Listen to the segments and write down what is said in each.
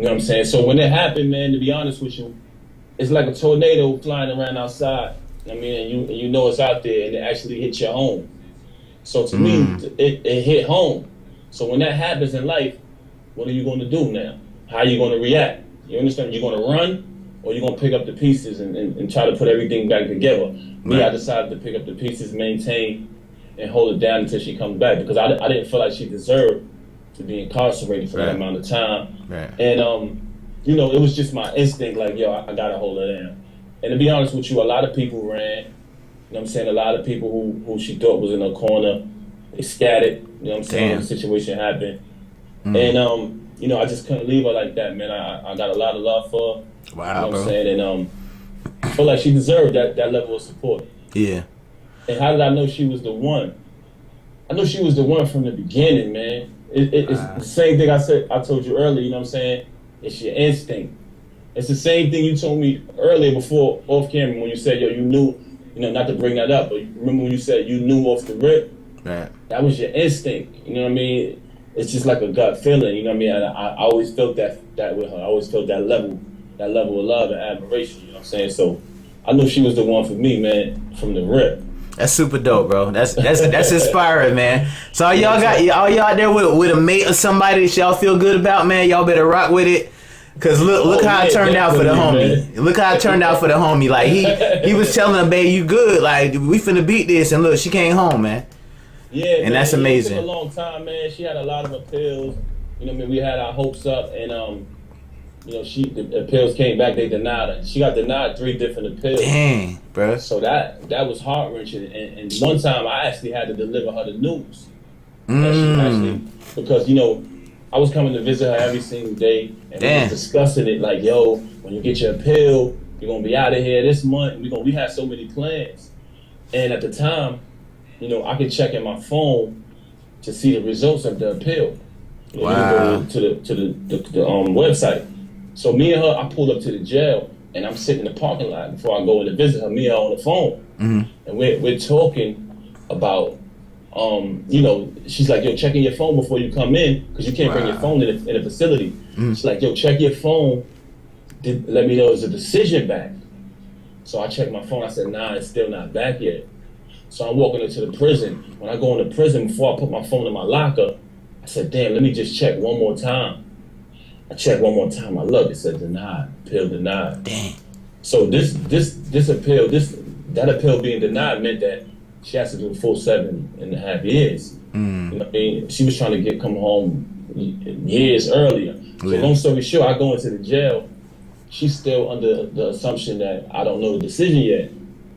You know what I'm saying? So when it happened, man, to be honest with you, it's like a tornado flying around outside. I mean, and you know it's out there, and it actually hit your home. So to me, it hit home. So when that happens in life, what are you going to do now? How are you going to react? You understand? You're going to run, or you're going to pick up the pieces and try to put everything back together. Me, I decided to pick up the pieces, maintain, and hold it down until she comes back, because I didn't feel like she deserved to be incarcerated for that amount of time. And you know, it was just my instinct, like, yo, I gotta hold her down. And to be honest with you, a lot of people ran. You know what I'm saying? A lot of people who she thought was in her corner, they scattered. You know what I'm saying? When the situation happened. And you know, I just couldn't leave her like that, man. I got a lot of love for her. Wow, you know what I'm saying? And I feel like she deserved that level of support. Yeah. And how did I know she was the one? I know she was the one from the beginning, man. It's the same thing I told you earlier, you know what I'm saying? It's your instinct. It's the same thing you told me earlier before off camera when you said, yo, you knew, you know, not to bring that up, but remember when you said you knew off the rip? Right. That was your instinct, you know what I mean? It's just like a gut feeling, you know what I mean? I always felt that with her. I always felt that level of love and admiration, you know what I'm saying? So I knew she was the one for me, man, from the rip. That's super dope, bro. That's inspiring, man. So all y'all out there with a mate or somebody that y'all feel good about, man, y'all better rock with it. Cause look how it turned out for the homie. Man. Look how it turned out for the homie. Like he was telling her, babe, you good. Like we finna beat this, and look, she came home, man. Yeah, and man, that's amazing. It took a long time, man. She had a lot of appeals. You know what I mean? We had our hopes up, and you know, the appeals came back. They denied her. She got denied 3 different appeals. Dang, bro. So that was heart wrenching. And one time I actually had to deliver her the news. Because you know, I was coming to visit her every single day, and we was discussing it like, yo, when you get your appeal, you're gonna be out of here this month. We had so many plans. And at the time, you know, I could check in my phone to see the results of the appeal. You know, wow. You go to the website. So me and her, I pulled up to the jail, and I'm sitting in the parking lot before I go in to visit her. Me and her on the phone, and we're talking about, you know, she's like, yo, checking your phone before you come in, because you can't bring your phone in the facility. She's like, yo, check your phone. Let me know there's a decision back. So I checked my phone. I said, nah, it's still not back yet. So I'm walking into the prison. When I go into prison, before I put my phone in my locker, I said, damn, let me just check one more time. I checked one more time. I looked. It said denied. Appeal denied. Dang. So this appeal, that appeal being denied meant that she has to do a full 7.5 years. You know what I mean? She was trying to come home years earlier. So long story short, I go into the jail. She's still under the assumption that I don't know the decision yet.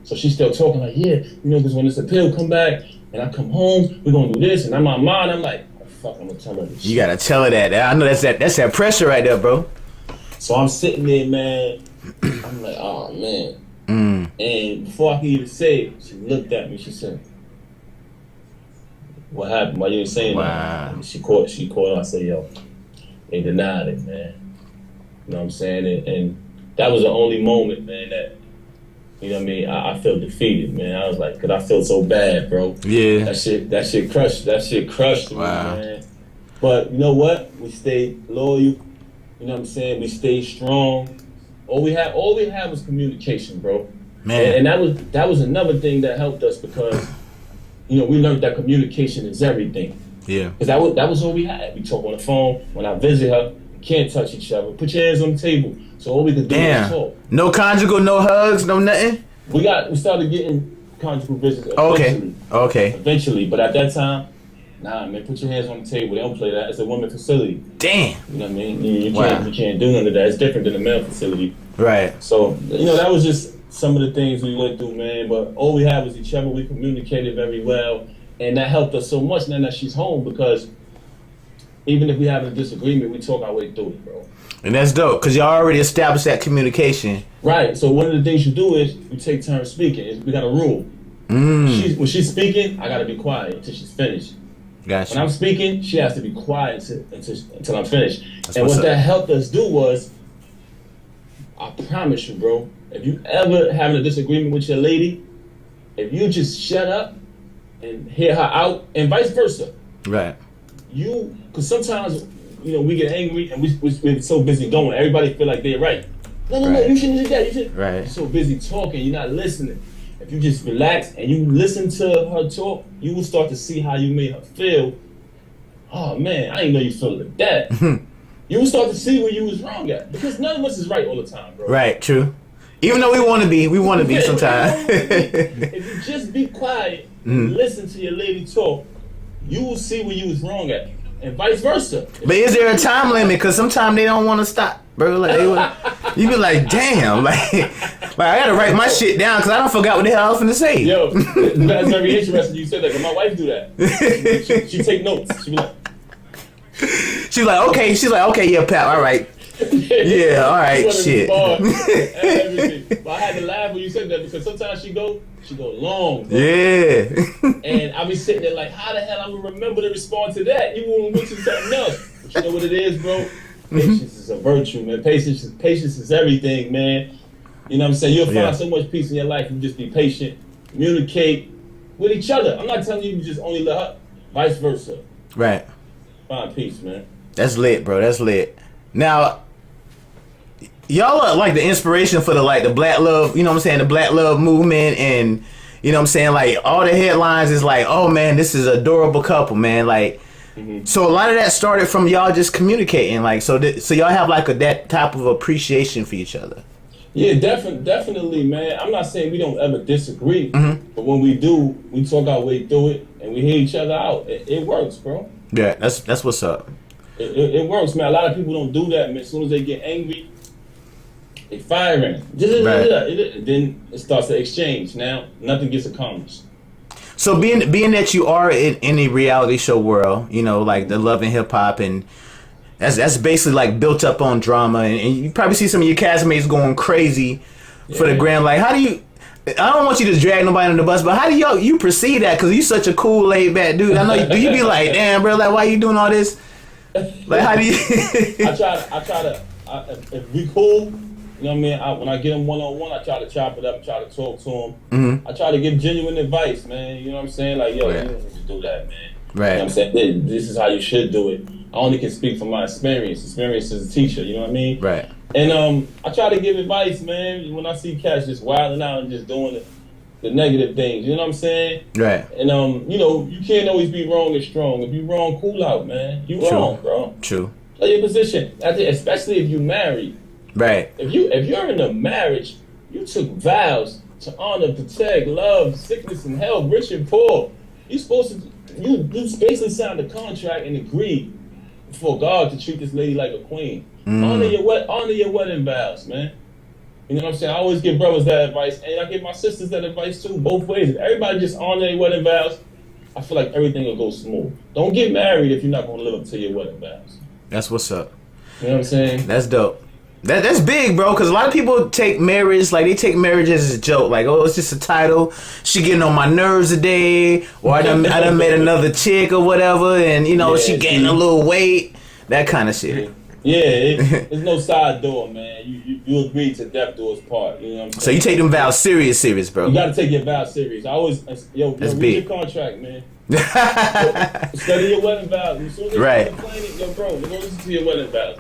So she's still talking like, yeah, you know, because when this appeal come back and I come home, we're gonna do this. And in my mind, I'm like, oh, fuck, I'm gonna tell her this. You gotta tell her that. I know that's that pressure right there, bro. So I'm sitting there, man. I'm like, oh man. And before I could even say it, she looked at me. She said, "What happened? Why you ain't saying that?" She caught. I said, "Yo, they denied it, man." You know what I'm saying? And that was the only moment, man, that, you know what I mean, I felt defeated, man. I was like, cause I felt so bad, bro. Yeah. That shit crushed me, man. But you know what? We stayed loyal. You know what I'm saying? We stayed strong. All we had was communication, bro. Man. And that was another thing that helped us, because, you know, we learned that communication is everything. Yeah. Because that was all we had. We talk on the phone. When I visit her, we can't touch each other. Put your hands on the table. So all we could do was talk. No conjugal, no hugs, no nothing? We started getting conjugal visits eventually. Okay. Eventually. But at that time, nah, man, put your hands on the table. They don't play that. It's a women's facility. Damn. You know what I mean? You can't do none of that. It's different than a male facility. Right. So, you know, that was just some of the things we went through, man. But all we had was each other. We communicated very well. And that helped us so much now that she's home, because even if we have a disagreement, we talk our way through it, bro. And that's dope, because y'all already established that communication. Right. So one of the things you do is you take turns speaking. We got a rule. When she's speaking, I got to be quiet until she's finished. Gotcha. When I'm speaking, she has to be quiet until I'm finished. And what that helped us do was, I promise you, bro, if you ever having a disagreement with your lady, if you just shut up and hear her out, and vice versa. Right. Because sometimes we get angry and we're so busy going. Everybody feel like they're right. No, you shouldn't do that. You should. Right. You're so busy talking, you're not listening. If you just relax and you listen to her talk, you will start to see how you made her feel. Oh man, I didn't know you felt like that. You will start to see where you was wrong at, because none of us is right all the time, bro. Right, true. Even though we want to be sometimes. If you just be quiet and listen to your lady talk, you will see where you was wrong at, and vice versa. But is there a time limit? Because sometimes they don't want to stop, bro. Like you be like, damn, like I gotta write my shit down because I don't forgot what the hell I was finna say. Yo, that's very interesting you said that, because my wife do that. She take notes. She be like. She's like, okay, yeah, Pap, all right. Yeah, all right, shit. But I had to laugh when you said that, because sometimes she go long, bro. Yeah. And I be sitting there like, how the hell I'm gonna remember to respond to that? You won't mention something else. But you know what it is, bro? Patience is a virtue, man. Patience is everything, man. You know what I'm saying? You'll find so much peace in your life if you just be patient, communicate with each other. I'm not telling you to just only let her, vice versa. Right. Find peace, man. That's lit, bro. That's lit. Now, y'all are like the inspiration for the Black Love, you know what I'm saying, the Black Love movement, and you know what I'm saying, like all the headlines is like, oh man, this is an adorable couple, man. Like, so a lot of that started from y'all just communicating, like, so y'all have like that type of appreciation for each other. Yeah, definitely, man. I'm not saying we don't ever disagree, but when we do, we talk our way through it and we hear each other out. It works, bro. Yeah, that's what's up. It works, man. A lot of people don't do that, man. As soon as they get angry, they firing. Right. Then it starts to exchange. Now nothing gets accomplished. So being that you are in a reality show world, you know, like the Love and Hip Hop, and that's basically like built up on drama, and you probably see some of your castmates going crazy for the gram. Like, how do you? I don't want you to drag nobody on the bus, but how do you perceive that? Because you're such a cool, laid back dude. I know. Do you be like, damn, bro, like, why you doing all this? Like, how do you? I try to. If we cool, you know what I mean. When I get them one-on-one, I try to chop it up, try to talk to them. I try to give genuine advice, man. You know what I'm saying? Like, yo, you don't need to do that, man. Right. You know what I'm saying? This is how you should do it. I only can speak from my experience. Experience as a teacher, you know what I mean? Right. And I try to give advice, man, when I see cats just wilding out and just doing the negative things, you know what I'm saying? Right. And you know, you can't always be wrong and strong. If you wrong, cool out, man. You wrong, bro. True. Play your position. Especially if you married. Right. If you're in a marriage, you took vows to honor, protect, love, sickness and health, rich and poor. You basically signed a contract and agreed for God to treat this lady like a queen. Honor your wedding vows, man. You know what I'm saying? I always give brothers that advice, and I give my sisters that advice too, both ways. If everybody just honor their wedding vows, I feel like everything will go smooth. Don't get married if you're not going to live up to your wedding vows. That's what's up. You know what I'm saying? That's dope. That's big, bro, because a lot of people take marriage, like, they take marriage as a joke. Like, oh, it's just a title. She getting on my nerves today. Or I done met another chick or whatever, and, you know, she gaining a little weight. That kind of shit. Yeah, there's no side door, man. You agree to death do us part. You know what I'm saying? So you take them vows serious, bro. You got to take your vows serious. I always, that's read big. your contract, man. Study your wedding vows. As soon as you start playing it, bro, we're going to listen to your wedding vows.